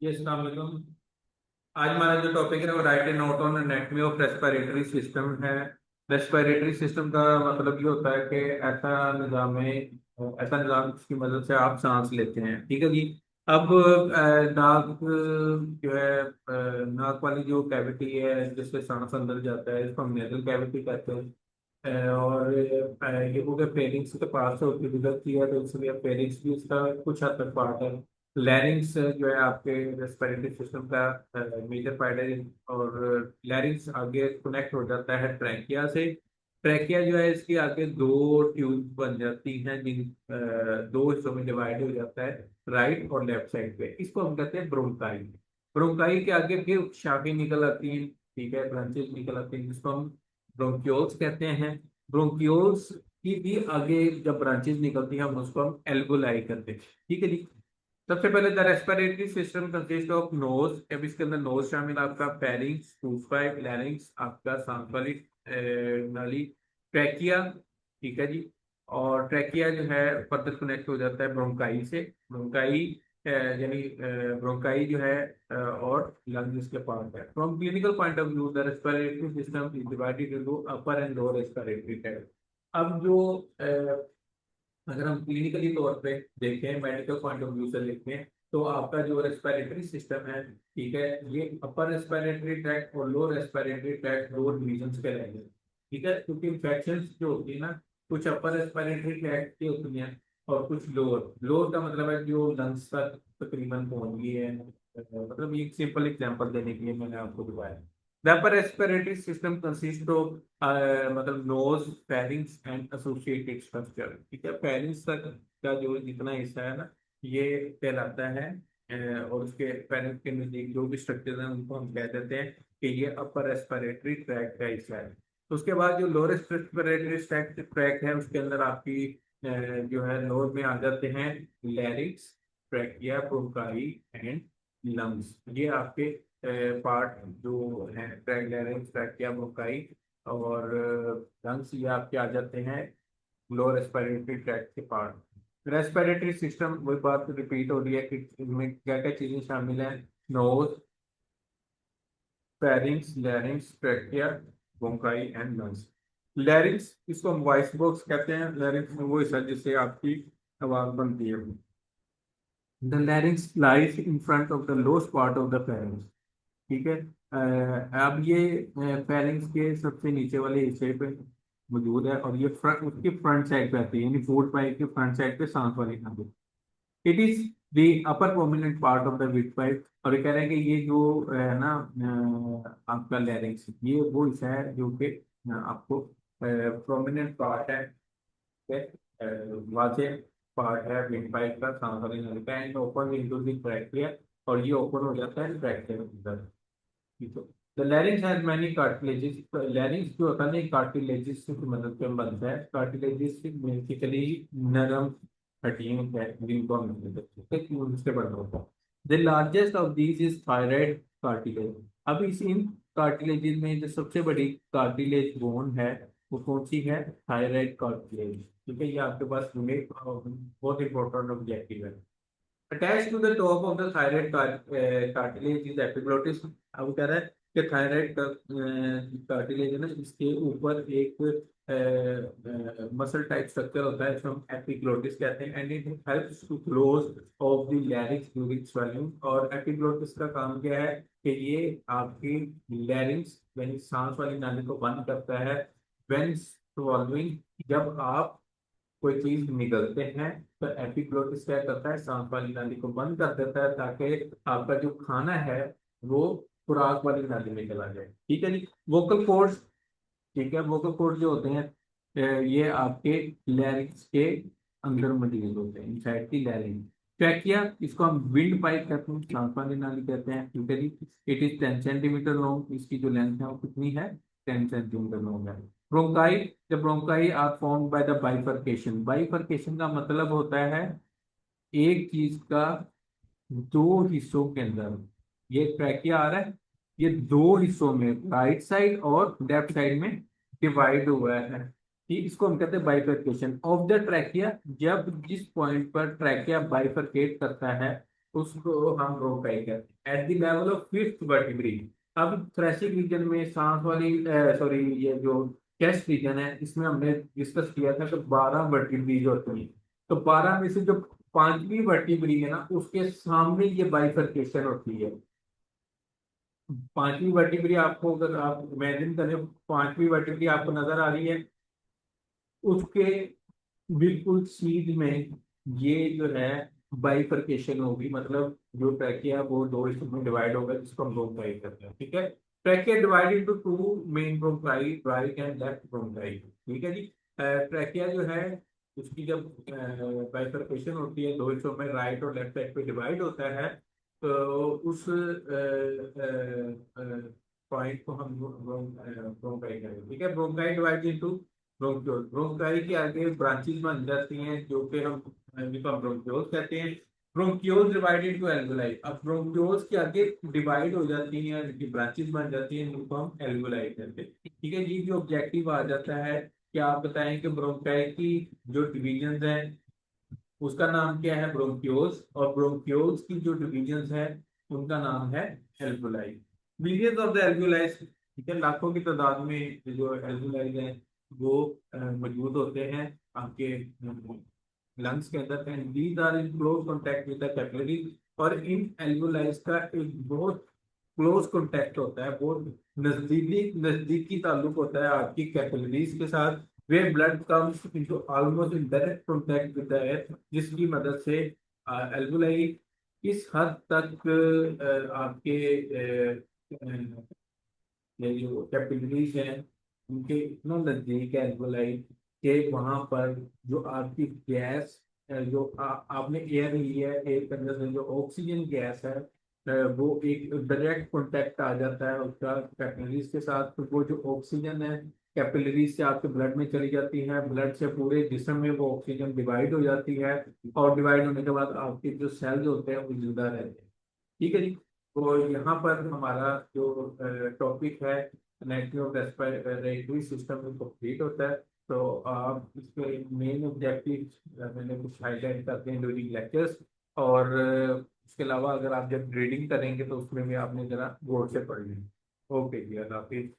Yes, अस्सलाम वालेकुम। आज हमारा जो टॉपिक है वो right and note on anatomy of respiratory system है। रेस्पिरेटरी सिस्टम का मतलब ये होता है कि ऐसा निज़ाम जिसकी मदद से आप सांस लेते हैं। ठीक है जी। अब नाक जो है, नाक वाली जो कैविटी है जिससे सांस अंदर जाता है इसको हम नेजल कैविटी कहते हैं। और ये हो गया फेरिंग्स के पास से होकर गुजरती है तो इसलिए फेरिंग्स भी इसका कुछ हद तक पार्ट है। लैरिंग्स जो है आपके रेस्पिरेटरी सिस्टम का मेजर पार्ट है। और लैरिंग्स आगे कनेक्ट हो जाता है ट्रैकिया से। ट्रैकिया जो है इसकी आगे दो ट्यूब बन जाती हैं जिन दो हिस्सों में डिवाइड हो जाता है, राइट और लेफ्ट साइड पे। इसको हम कहते हैं ब्रोंकाई। ब्रोंकाई के आगे फिर शाखें निकल आती हैं। ठीक है, ब्रांचेस निकल आती हैं जिसको हम ब्रोंक्यूल्स कहते हैं। ब्रोंक्यूल्स की भी आगे जब ब्रांचेस निकलती हैं हम उसको हम एल्वोलाई कहते हैं। ठीक है जी। सबसे पहले the respiratory system consist of nose. अब इसके अंदर नोज शामिल आपका, फेरिंग्स, टूथ पाइप, लैरिंग्स आपका सांस वाली नाली, ट्रैकिया। ठीक है जी। और ट्रैकिया जो है फर्दर कनेक्ट हो जाता है ब्रोंकाई से। ब्रोंकाई यानी ब्रोंकाई जो है और लंग्स इसके पार्ट है। From clinical point of view the respiratory system is divided into upper and lower respiratory tract. अब जो अगर हम क्लिनिकली तौर पे देखें, मेडिकल पॉइंट ऑफ व्यू से देखें, तो आपका जो रेस्पिरेटरी सिस्टम है, ठीक है, ये अपर रेस्पिरेटरी ट्रैक्ट और लोअर रेस्पिरेटरी ट्रैक्ट दो डिविजन पे रहेंगे। ठीक है, क्योंकि इन्फेक्शन जो होती है ना, कुछ अपर रेस्पिरेटरी ट्रैक्ट की होती हैं और कुछ लोअर। लोअर का मतलब है जो लंग्स तक तकरीबन पहुंच गई है। मतलब ये एक सिंपल एग्जांपल देने के लिए मैंने आपको बताया। The upper respiratory system consists of मतलब nose, pharynx and associated structure. ठीक है, फेरिंग्स तक का जो जितना हिस्सा है ना, ये कहलाता है और उसके फेरिंग्स के नजदीक जो भी स्ट्रक्चर है उनको हम कह देते हैं कि ये अपर रेस्पिरेटरी ट्रैक्ट का हिस्सा है। तो उसके बाद जो लोअर रेस्पिरेटरी ट्रैक्ट है उसके अंदर आपकी जो है लोअर में आ जाते हैं larynx, trachea, bronchi and lungs. ये आपके पार्ट जो है लैरिंक्स, ट्रैकिया, ब्रोंकाई और लंग्स, ये आपके आ जाते हैं लोअर रेस्पिरेटरी ट्रैक्ट के पार्ट। रेस्पिरेटरी सिस्टम वही बात रिपीट हो रही है कि इनमें क्या क्या चीजें शामिल हैं। Nose, pharynx, larynx, trachea, bronchi and lungs. Larynx इसको हम वॉइस बॉक्स कहते हैं। लैरिंग्स में वो हिस्सा जिससे आपकी आवाज बनती है। The larynx lies in front of the lowest part of the pharynx. ठीक है। अब ये फेरिंग्स के सबसे नीचे वाले हिस्से पे मौजूद है और ये फ्रंट उसकी फ्रंट साइड पे आती है, यानी फूड पाइप की फ्रंट साइड पे सांस वाली नाली। It is the upper prominent part of the wind pipe. और ये कह रहे हैं कि ये जो है ना आपका लैरिंग्स, ये वो हिस्सा है जो कि आपको प्रोमिनेंट पार्ट है, वाजे पार्ट है विंड पाइप का, सांस वाली नाली का, and open into the trachea. और ये ओपन हो जाता है ट्रैकिया के अंदर। ठीक है। The larynx has many cartilages. लैरिंग्स जो होता है ना कार्टिलेजेस की मदद से बनता है। कार्टिलेजेस बेसिकली नरम हड्डियां हैं जिनको हम कहते हैं, उनसे बना होता है। The largest of these is thyroid cartilage. अब इस इन कार्टिलेजेस में जो सबसे बड़ी कार्टिलेज बोन है वो कौन सी है? Thyroid cartilage. ठीक है, ये आपके पास एक बहुत इंपॉर्टेंट ऑब्जेक्टिव है। Attached to the top of the thyroid cartilage is epiglottis। अब कह रहा है कि थायराइड कार्टिलेज है ना, इसके ऊपर एक मसल टाइप स्ट्रक्चर होता है जिसको हम एपिग्लोटिस कहते हैं। And it helps to close off the larynx during swallowing. और एपिग्लोटिस का काम क्या है कि ये आपकी लैरिंक्स यानी सांस वाली नाली को बंद करता है व्हेन swallowing। जब आप कोई चीज निगलते हैं तो एपिग्लोटिस क्या करता है, सांस वाली नाली को बंद कर देता है ताकि आपका जो खाना है वो खुराक वाली नाली में चला जाए। ठीक है जी। वोकल कॉर्ड्स, ठीक है, वोकल कॉर्ड जो होते हैं ये आपके लैरिंग्स के अंदर मौजूद होते हैं, इनसाइड की लैरिंग। ट्रैकिया इसको हम विंड पाइप कहते हैं, सांस वाली नाली कहते हैं। ठीक है जी। It is 10 centimetre long. इसकी जो लेंथ है वो कितनी है? 10 सेंटीमीटर लॉन्ग है। ब्रोंकाई, जब bronchi are formed by the bifurcation. Bifurcation का मतलब होता है एक चीज का दो हिस्सों के अंदर, ये ट्रैकिया आ रहा है, ये दो हिस्सों में राइट साइड और लेफ्ट साइड में डिवाइड हुआ है। ठीक, इसको हम कहते हैं बाइफरकेशन ऑफ द ट्रैकिया। जब जिस पॉइंट पर ट्रैकिया बाइफरकेट करता है उसको हम ब्रोंकाई कहते हैं। At the level of fifth vertebrae. अब थ्रेसिक रीजन में सांस वाली, सॉरी, ये जो चेस्ट रीजन है, इसमें हमने डिस्कस किया था कि 12 वर्टिब्रीज होती है। तो 12 में से जो पांचवी वर्टिब्री है ना, उसके सामने ये बाइफरकेशन होती है। पांचवी वर्टिब्री आपको अगर आप इमेजिन करें, पांचवी वर्टिब्री आपको नजर आ रही है, उसके बिल्कुल सीध में ये जो है बाइफरकेशन होगी, मतलब जो ट्रैकिया वो दो हिस्सों में डिवाइड होगा, जिसको हम ब्रोंकाई कहते हैं। ठीक है, trachea divide into two main bronchi, right and left bronchi. ठीक है जी। ट्रैकिया जो है, उसकी जब बाइफरकेशन होती है, दो हिस्सों में राइट और लेफ्ट साइड पे डिवाइड होता है, तो उस पॉइंट को हम ब्रोंकाई करेंगे। ठीक है, bronchi divide into bronchiole. Bronchi की आगे ब्रांचेस बन जाती हैं, जो कि हम जिनको हम ब्रोंक्यूल्स कहते हैं। Bronchioles divided into alveoli. अब ब्रोंक्यूल्स के आगे डिवाइड हो जाती हैं, जिनकी ब्रांचेस बन जाती हैं, जिनको हम एल्वेलाई कहते हैं। ठीक है, ये भी ऑब्जेक्टिव आ जाता है कि आप बताएं कि ब्रोंकाई की जो डिविजन है, उसका नाम क्या है, ब्रोंक्यूल्स, और ब्रोंक्यूल्स की जो डिविजन है, उनका नाम है alveoli. Millions of the alveoli, ठीक है, लाखों की तादाद में जो एल्वेलाई हैं वो मौजूद होते हैं आपके लंग्स के अंदर। And these are in close contact with the capillaries. और इन एल्वेलाइज का एक बहुत क्लोज कांटेक्ट होता है, बहुत नजदीकी ताल्लुक होता है आपकी कैपिलरीज के साथ, वे blood comes into almost in direct contact with the air, जिसकी मदद से एल्वेलाई इस हद तक आपके ये जो कैपिलरीज हैं, उनके इतना नजदीक है एल्वेलाई के वहां पर जो आपकी गैस, जो आपने एयर ली है, एयर के अंदर से जो ऑक्सीजन गैस है, वो एक डायरेक्ट कांटेक्ट आ जाता है उसका कैपिलरीज के साथ। तो वो जो ऑक्सीजन है कैपिलरीज से आपके ब्लड में चली जाती है, ब्लड से पूरे जिस्म में वो ऑक्सीजन डिवाइड हो जाती है, और डिवाइड होने के बाद आपके जो सेल्स होते हैं वो जिंदा रहते हैं। ठीक है जी। तो यहाँ पर हमारा जो टॉपिक है एनाटॉमी ऑफ रेस्पिरेटरी सिस्टम में कंप्लीट होता है। तो आप इसके मेन ऑब्जेक्टिव मैंने कुछ हाईलाइट करते हैं ड्यूरिंग लेक्चर्स। और उसके अलावा अगर आप जब रीडिंग करेंगे तो उसमें भी आपने जरा गौर से पढ़ लें। ओके जी, अल्लाह हाफिज।